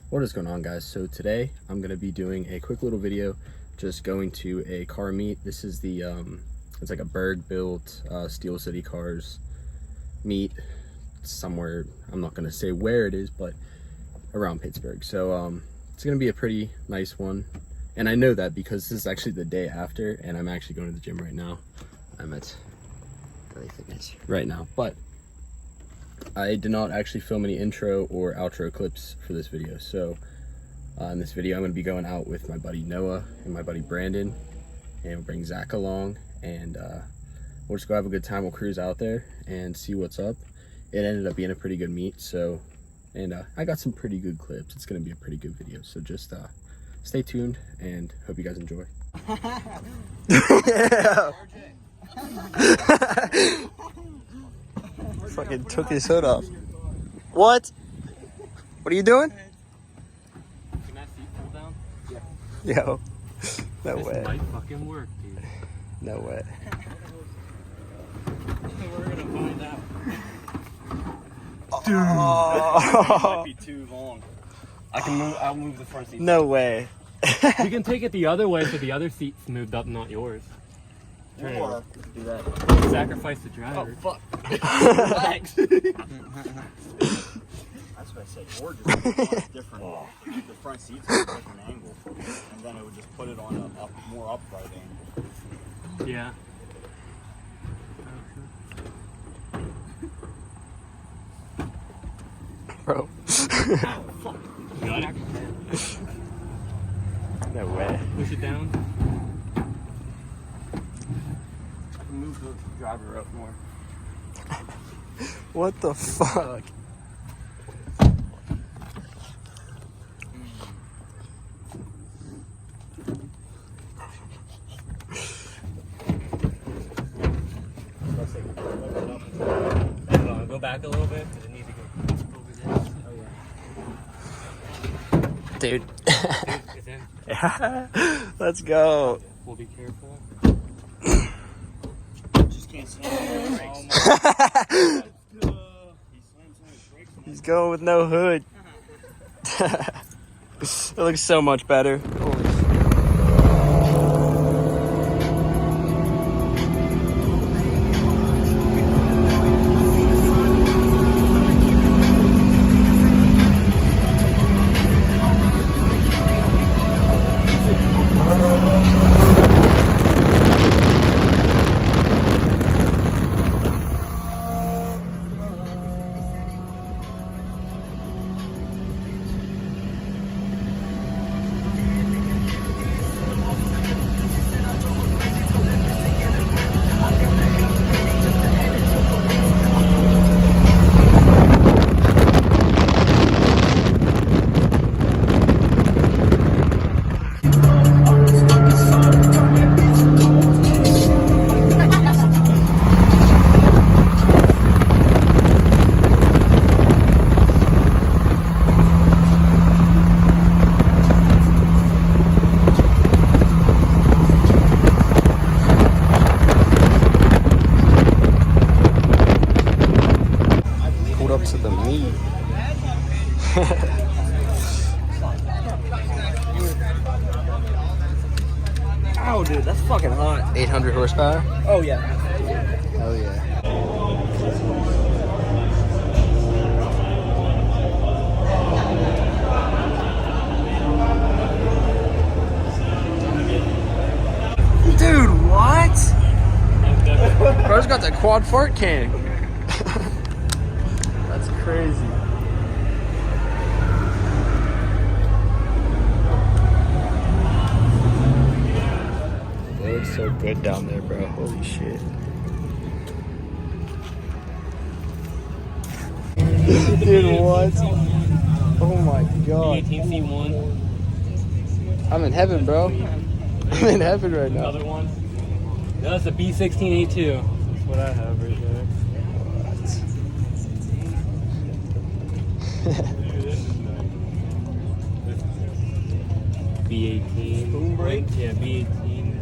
What is going on, guys? So today I'm going to be doing a quick little video just going to a car meet. This is the it's like a Burgh Built Steel City Cars meet somewhere. I'm not going to say where it is, but around Pittsburgh. So it's going to be a pretty nice one, and I know that because this is actually the day after, and I'm actually going to the gym right now. I'm at LA Fitness right now, but I did not actually film any intro or outro clips for this video. So in this video I'm going to be going out with my buddy Noah and my buddy Brandon, and we'll bring Zach along, and we'll just go have a good time. We'll cruise out there and see what's up. It ended up being a pretty good meet, so I got some pretty good clips. It's going to be a pretty good video, so just stay tuned and hope you guys enjoy. Yeah. Fucking took his hood off. What? What are you doing? Can that seat pull down? Yeah. Yo. No way. This might fucking work, dude. No way. We're gonna find out. Dude. It might be too long. I'll move the front seat. No way. You can take it the other way so the other seat's moved up, not yours. Turn it over. Do that. Sacrifice the driver. Oh, fuck. Relax. That's what I said. Or just different. The front seats at a different angle, and then it would just put it on a more upright angle. Yeah. Bro. Got it? No way. Push it down. Move the driver up more. What the fuck? Go back a little bit because it needs to go over this. Oh, Dude. It's in. Yeah. Let's go. We'll be careful. Just can't slam the brakes. He slams on his brakes. He's going with no hood. It looks so much better. Holy shit. Up to the meat. Oh, dude, that's fucking hot. 800 horsepower. Oh yeah. Hell yeah. Dude, what? Bro's got that quad fart can. That's crazy. It looks so good down there, bro. Holy shit. Dude, what? Oh my god. 18C1. I'm in heaven, bro. I'm in heaven right now. Another one. No, that's a B16A2. That's what I have right there. B18. Boom brake? Yeah, B18.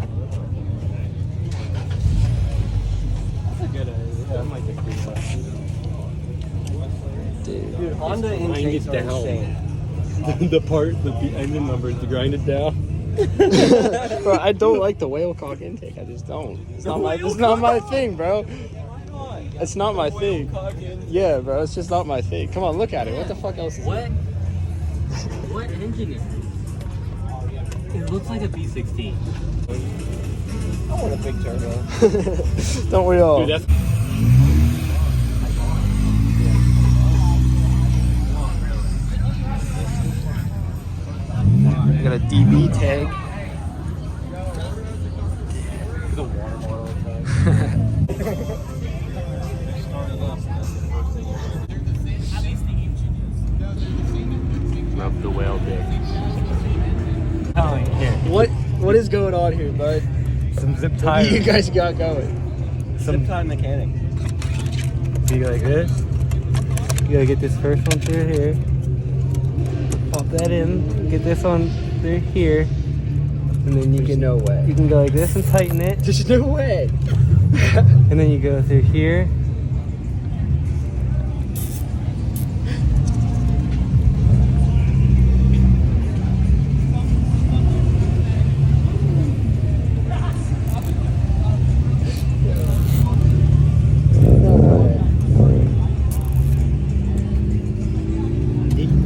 That's a good idea. I might get these. Dude. Dude, Honda Mine intakes gets are down. insane. the part with the engine numbers to grind it down. Bro, I don't like the whale cock intake. I just don't. It's not my thing, bro. It's not my thing. Yeah, bro, it's just not my thing. Come on, look at it. What the fuck else is it? What engine is this? It looks like a B16. I want a big turbo. Don't we all? Dude, that's got a DB tag. the water bottle tag. Rub the whale dick. What is going on here, bud? Some zip What ties. do you guys got going? Zip tie mechanic. You go like this. You gotta get this first one through here. Pop that in. Get this one through here. And then you can No way. you can go like this and tighten it. There's no way. And then you go through here.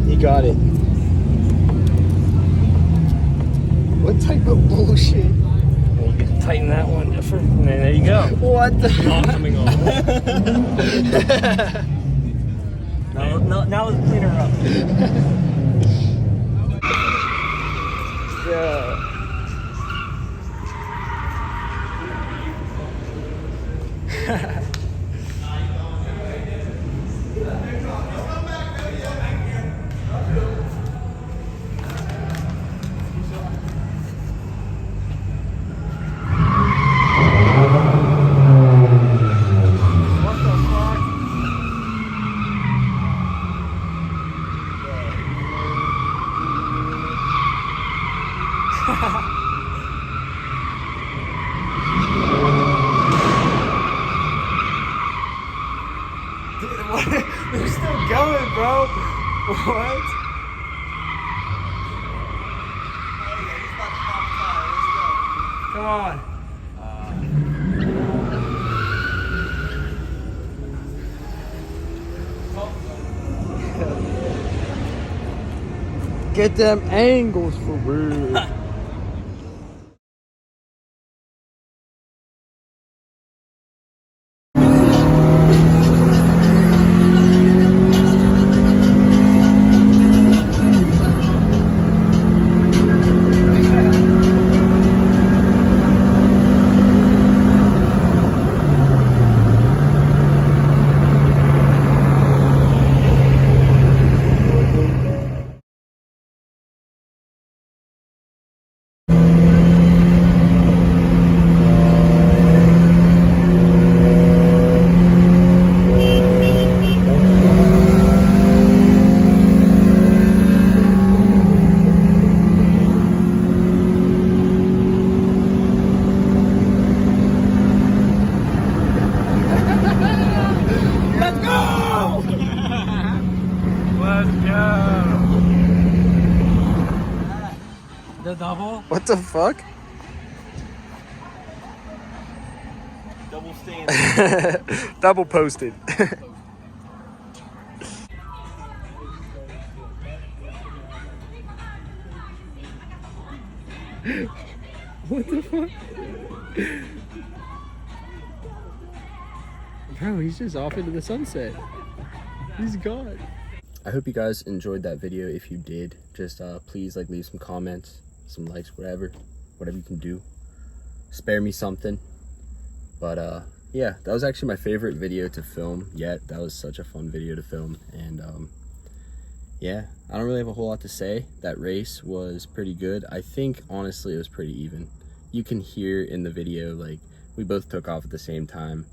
He got it. What type of bullshit? And you can tighten that one different. And then there you go. What the? Not coming off. Now let's clean her up. Yeah. They're still going, bro. What? Come on. Get them angles for real. The double? What the fuck? Double stand. Double posted. What the fuck? Bro, he's just off into the sunset. He's gone. I hope you guys enjoyed that video. If you did, just please leave some comments, some likes, whatever you can do. Spare me something. But yeah, that was actually my favorite video to film yet. That was such a fun video to film. And yeah, I don't really have a whole lot to say. That race was pretty good. I think honestly it was pretty even. You can hear in the video, like, we both took off at the same time.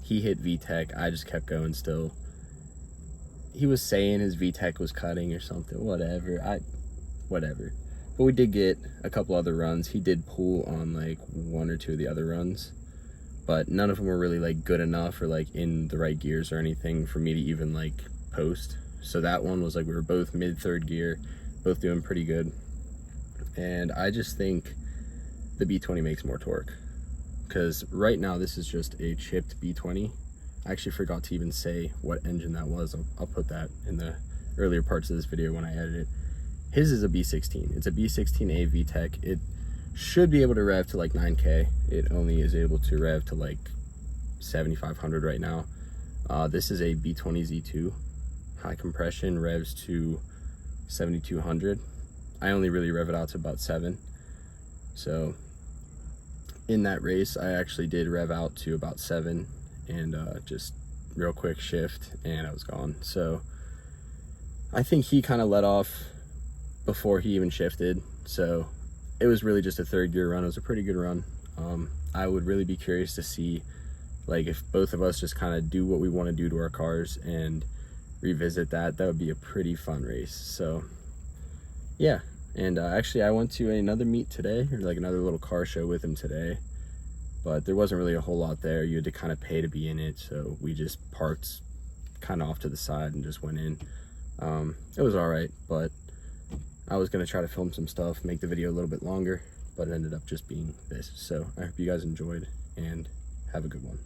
He hit VTEC, I just kept going still. He was saying his VTEC was cutting or something, whatever. But we did get a couple other runs. He did pull on like one or two of the other runs, but none of them were really like good enough or like in the right gears or anything for me to even like post. So that one was like, we were both mid third gear, both doing pretty good. And I just think the B20 makes more torque, because right now this is just a chipped B20. I actually forgot to even say what engine that was. I'll put that in the earlier parts of this video when I edit it. His is a B16. It's a B16A VTEC. It should be able to rev to like 9K. It only is able to rev to like 7,500 right now. This is a B20 Z2. High compression, revs to 7,200. I only really rev it out to about 7. So in that race, I actually did rev out to about 7 and just real quick shift and I was gone. So I think he kind of let off before he even shifted. So it was really just a third gear run. It was a pretty good run. I would really be curious to see like if both of us just kind of do what we want to do to our cars and revisit that. That would be a pretty fun race. So yeah. And actually I went to another meet today, or like another little car show with him today, but there wasn't really a whole lot there. You had to kind of pay to be in it. So we just parked kind of off to the side and just went in. It was all right, but I was going to try to film some stuff, make the video a little bit longer, but it ended up just being this. So I hope you guys enjoyed and have a good one.